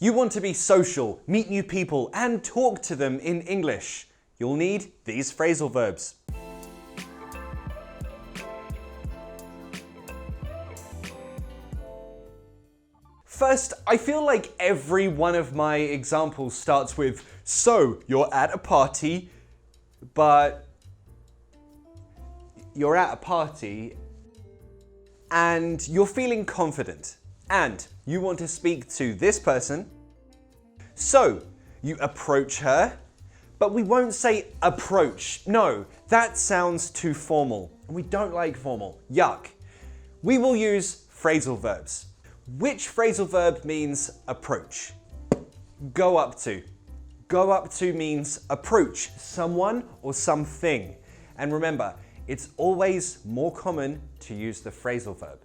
You want to be social, meet new people, and talk to them in English. You'll need these phrasal verbs. First, I feel like every one of my examples starts with, so you're at a party, but you're at a party and you're feeling confident and you want to speak to this person. So you approach her, but we won't say approach. No, that sounds too formal and we don't like formal. Yuck. We will use phrasal verbs. Which phrasal verb means approach? Go up to. Go up to means approach someone or something. And remember, it's always more common to use the phrasal verb.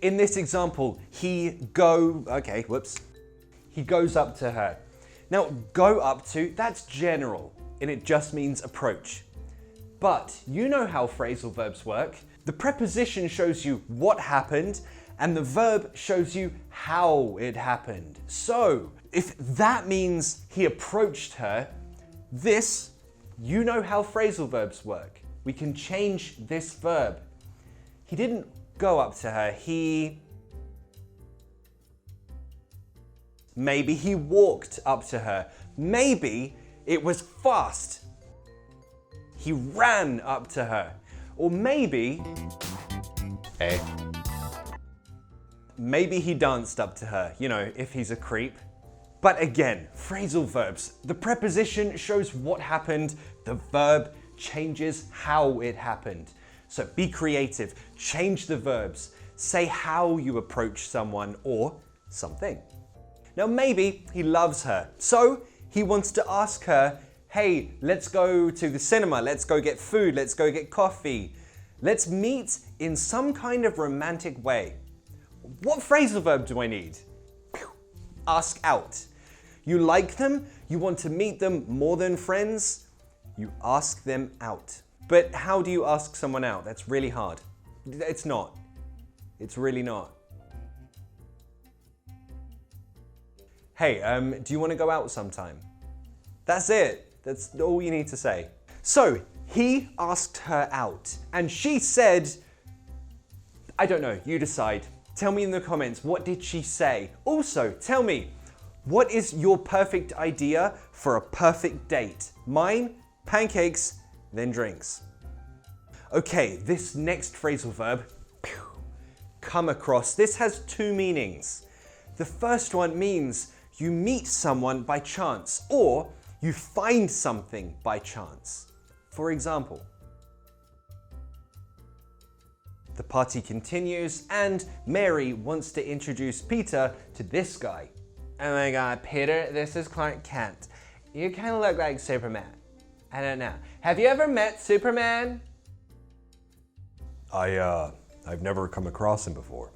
In this example, he goes up to her. Now, go up to, that's general, and it just means approach. But you know how phrasal verbs work. The preposition shows you what happened, and the verb shows you how it happened. So, if that means he approached her, this, you know how phrasal verbs work. We can change this verb. He didn't go up to her, maybe he walked up to her. Maybe it was fast. He ran up to her. Or maybe, maybe he danced up to her, you know, if he's a creep. But again, phrasal verbs. The preposition shows what happened, the verb changes how it happened. So be creative, change the verbs, say how you approach someone or something. Now maybe he loves her, so he wants to ask her, hey, let's go to the cinema, let's go get food, let's go get coffee. Let's meet in some kind of romantic way. What phrasal verb do I need? Ask out. You like them, you want to meet them more than friends, you ask them out. But how do you ask someone out? That's really hard. It's not. It's really not. Hey, do you want to go out sometime? That's it. That's all you need to say. So, he asked her out, and she said, I don't know, you decide. Tell me in the comments, what did she say? Also, tell me, what is your perfect idea for a perfect date? Mine, pancakes, then drinks. Okay, this next phrasal verb, come across, this has two meanings. The first one means you meet someone by chance, or you find something by chance. For example, the party continues and Mary wants to introduce Peter to this guy. Oh my God, Peter, this is Clark Kent. You kind of look like Superman. I don't know. Have you ever met Superman? I've never come across him before.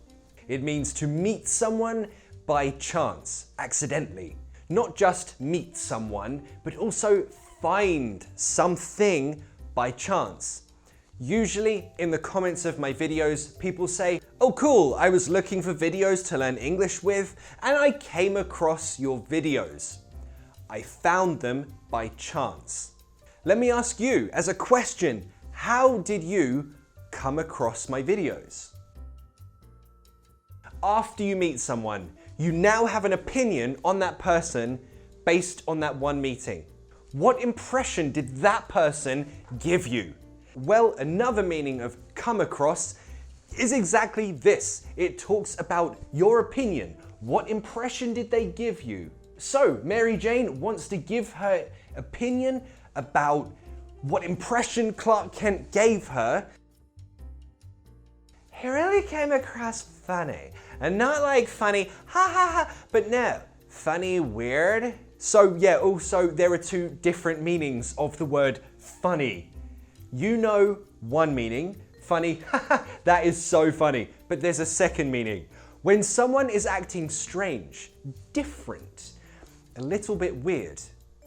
It means to meet someone by chance, accidentally. Not just meet someone, but also find something by chance. Usually in the comments of my videos, people say, oh cool, I was looking for videos to learn English with, and I came across your videos. I found them by chance. Let me ask you, as a question, how did you come across my videos? After you meet someone, you now have an opinion on that person based on that one meeting. What impression did that person give you? Well, another meaning of come across is exactly this. It talks about your opinion. What impression did they give you? So, Mary Jane wants to give her opinion about what impression Clark Kent gave her. He really came across funny. And not like funny, ha ha ha, but no, funny, weird. So yeah, also there are two different meanings of the word funny. You know one meaning, funny, haha, that is so funny. But there's a second meaning. When someone is acting strange, different, a little bit weird,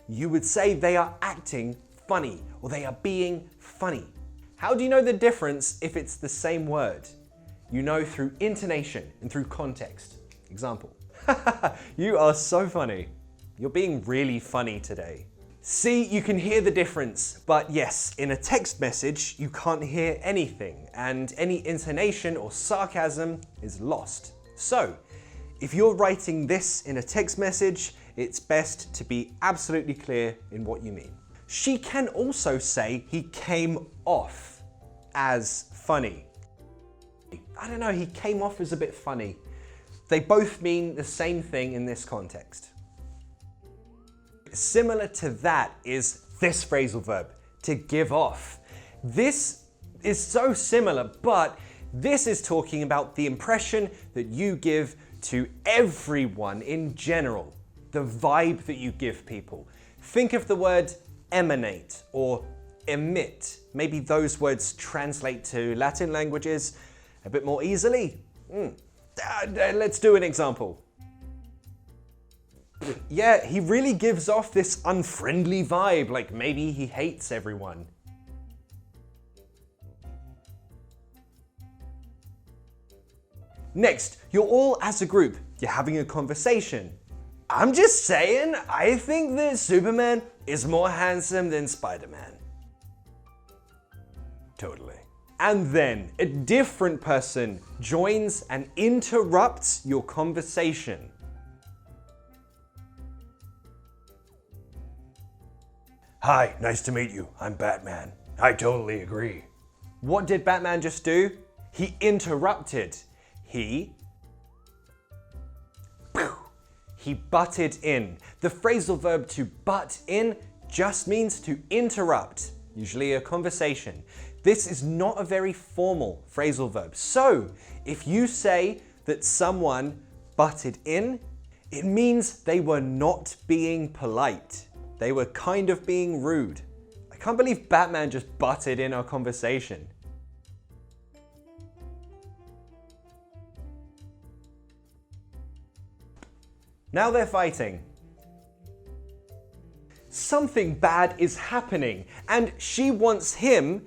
you would say they are acting funny or they are being funny. How do you know the difference if it's the same word? You know through intonation and through context. Example. You are so funny. You're being really funny today. See, you can hear the difference, but yes, in a text message, you can't hear anything, and any intonation or sarcasm is lost. So, if you're writing this in a text message, it's best to be absolutely clear in what you mean. She can also say he came off as funny. I don't know, he came off as a bit funny. They both mean the same thing in this context. Similar to that is this phrasal verb, to give off. This is so similar, but this is talking about the impression that you give to everyone in general, the vibe that you give people. Think of the word emanate or emit. Maybe those words translate to Latin languages a bit more easily. Let's do an example. Yeah, he really gives off this unfriendly vibe, like maybe he hates everyone. Next, you're all as a group, you're having a conversation. I'm just saying, I think that Superman is more handsome than Spider-Man. Totally. And then a different person joins and interrupts your conversation. Hi, nice to meet you. I'm Batman. I totally agree. What did Batman just do? He interrupted. He butted in. The phrasal verb to butt in just means to interrupt, usually a conversation. This is not a very formal phrasal verb. So, if you say that someone butted in, it means they were not being polite. They were kind of being rude. I can't believe Batman just butted in our conversation. Now they're fighting. Something bad is happening, and she wants him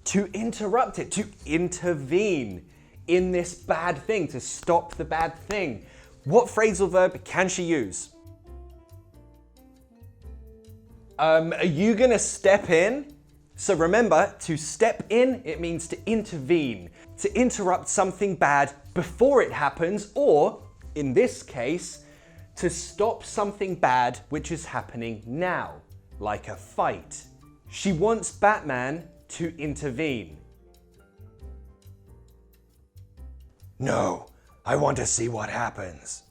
to interrupt it, to intervene in this bad thing, to stop the bad thing. What phrasal verb can she use? Are you gonna step in? So remember, to step in, it means to intervene, to interrupt something bad before it happens, or, in this case, to stop something bad which is happening now, like a fight. She wants Batman to intervene. No, I want to see what happens.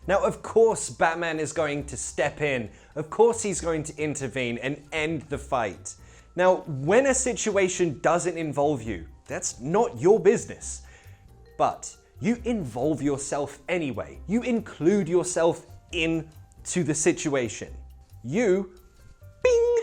Now, of course, Batman is going to step in. Of course, he's going to intervene and end the fight. Now, when a situation doesn't involve you, that's not your business. But you involve yourself anyway. You include yourself into the situation. You, bing,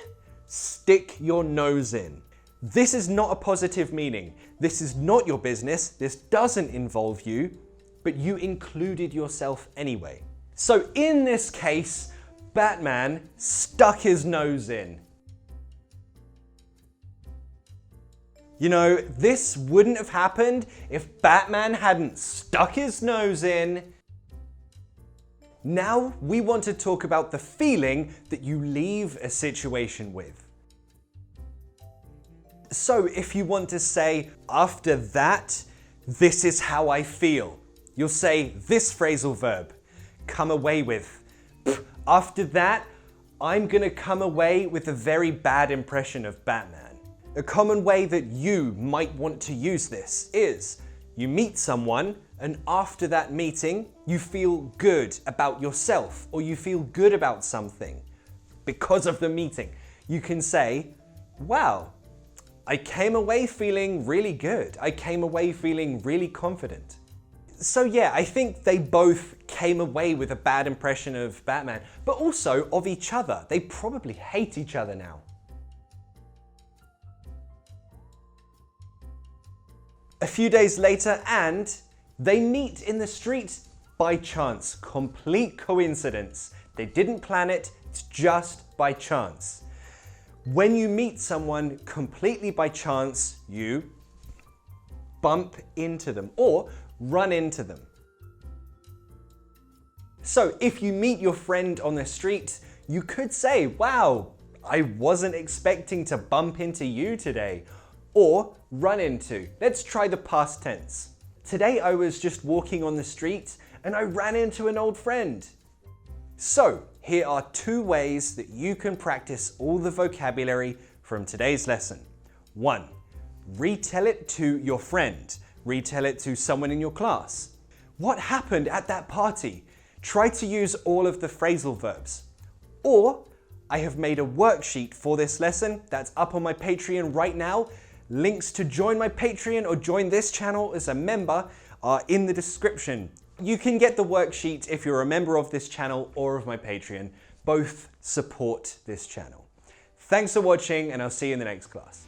stick your nose in. This is not a positive meaning. This is not your business. This doesn't involve you, but you included yourself anyway. So in this case, Batman stuck his nose in. You know, this wouldn't have happened if Batman hadn't stuck his nose in. Now we want to talk about the feeling that you leave a situation with. So if you want to say, after that, this is how I feel, you'll say this phrasal verb, come away with. After that, I'm gonna come away with a very bad impression of Batman. A common way that you might want to use this is, you meet someone and after that meeting, you feel good about yourself or you feel good about something because of the meeting. You can say, wow, I came away feeling really good. I came away feeling really confident. So yeah, I think they both came away with a bad impression of Batman, but also of each other. They probably hate each other now. A few days later, and they meet in the street by chance. Complete coincidence. They didn't plan it, it's just by chance. When you meet someone completely by chance, you bump into them or run into them. So if you meet your friend on the street, you could say, wow, I wasn't expecting to bump into you today. Or run into. Let's try the past tense. Today I was just walking on the street and I ran into an old friend. So here are 2 ways that you can practice all the vocabulary from today's lesson. 1. Retell it to your friend. Retell it to someone in your class. What happened at that party? Try to use all of the phrasal verbs. Or, I have made a worksheet for this lesson that's up on my Patreon right now. Links to join my Patreon or join this channel as a member are in the description. You can get the worksheet if you're a member of this channel or of my Patreon. Both support this channel. Thanks for watching, and I'll see you in the next class.